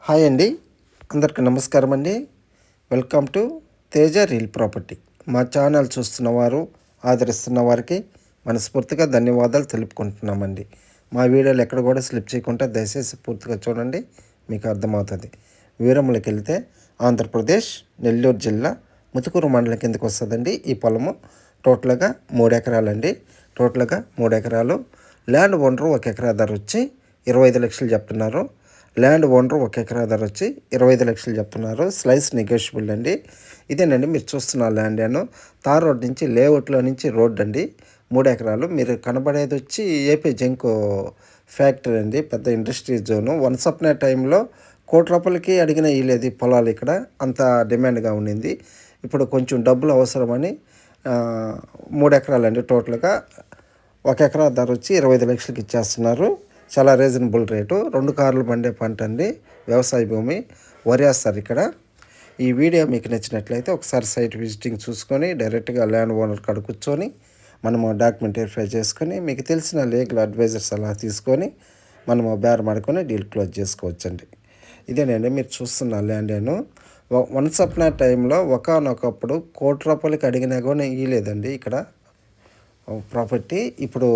Hi అండి, అందరికీ నమస్కారం అండి. Welcome to Teja real property. మా ఛానల్ చూస్తున్న వారు, ఆదరిస్తున్న వారికి మనస్ఫూర్తిగా ధన్యవాదాలు తెలుపుకుంటున్నామండి. మా వీడియోలు ఎక్కడ కూడా స్లిప్ చేయకుండా దయచేసి పూర్తిగా చూడండి, మీకు అర్థమవుతుంది. వివరములకు వెళ్తే ఆంధ్రప్రదేశ్ నెల్లూరు జిల్లా ముతుకూరు మండలం కిందకు వస్తుందండి. ఈ పొలము టోటల్గా 3 ఎకరాలండి. టోటల్గా 3 ఎకరాలు. ల్యాండ్ ఓనరు 1 ఎకరా ధర వచ్చి 25 లక్షలు చెప్తున్నారు. ల్యాండ్ ఓనరు 1 ఎకరా ధర వచ్చి 25 లక్షలు చెప్తున్నారు. స్లైస్ నెగోషియబుల్ అండి. ఇదేనండి మీరు చూస్తున్న ల్యాండ్ తార్ రోడ్ నుంచి లేఅవుట్లో నుంచి రోడ్ అండి. 3 ఎకరాలు. మీరు కనబడేది వచ్చి ఏపీ జంకో ఫ్యాక్టరీ అండి, పెద్ద ఇండస్ట్రీ జోను. వన్స్ అప్నే టైంలో ₹1,00,00,000 అడిగిన ఇలేదు పొలాలు ఇక్కడ, అంత డిమాండ్గా ఉండింది. ఇప్పుడు కొంచెం డబ్బులు అవసరమని 3 ఎకరాలండి. టోటల్గా 1 ఎకరా ధర వచ్చి 25 లక్షలకి ఇచ్చేస్తున్నారు. చాలా రీజనబుల్ రేటు. 2 కార్లు పండే పంట అండి, వ్యవసాయ భూమి, వరి వేస్తారు ఇక్కడ. ఈ వీడియో మీకు నచ్చినట్లయితే ఒకసారి సైట్ విజిటింగ్ చూసుకొని డైరెక్ట్గా ల్యాండ్ ఓనర్ కాడ కూర్చొని మనము డాక్యుమెంట్ వెరిఫై చేసుకొని మీకు తెలిసిన లీగల్ అడ్వైజర్స్ అలా తీసుకొని మనము బేరం ఆడుకొని డీల్ క్లోజ్ చేసుకోవచ్చండి. ఇదేనండి మీరు చూస్తున్న ల్యాండ్ వన్స్ అప్న టైంలో ఒకనొకప్పుడు ₹1,00,00,000 అడిగినా కూడా ఇవ్వలేదండి ఇక్కడ ప్రాపర్టీ. ఇప్పుడు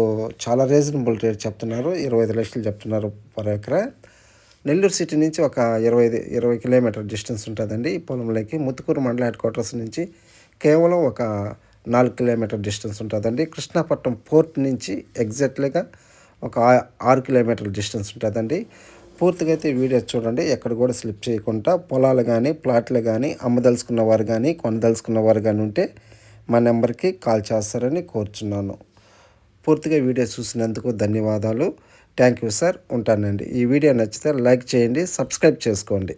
చాలా రీజనబుల్ రేట్ చెప్తున్నారు, 25 లక్షలు చెప్తున్నారు పర్ ఎకరా. నెల్లూరు సిటీ నుంచి ఒక 20 కిలోమీటర్ డిస్టెన్స్ ఉంటుందండి ఈ పొలంలోకి. ముతుకూరు మండల హెడ్ క్వార్టర్స్ నుంచి కేవలం ఒక 4 కిలోమీటర్ డిస్టెన్స్ ఉంటుందండి. కృష్ణాపట్నం పోర్ట్ నుంచి ఎగ్జాక్ట్లీగా ఒక 6 కిలోమీటర్ల డిస్టెన్స్ ఉంటుందండి. పూర్తిగా అయితే వీడియో చూడండి, ఎక్కడ కూడా స్లిప్ చేయకుండా. పొలాలు కానీ ప్లాట్లు కానీ అమ్మదలుచుకున్న వారు కానీ కొనదలుచుకున్న వారు కానీ ఉంటే మా నెంబర్కి కాల్ చేస్తారని కోరుచున్నాను. పూర్తిగా వీడియో చూసినందుకు ధన్యవాదాలు. Thank you sir. ఉంటానండి. ఈ వీడియో నచ్చితే లైక్ చేయండి, సబ్స్క్రైబ్ చేసుకోండి.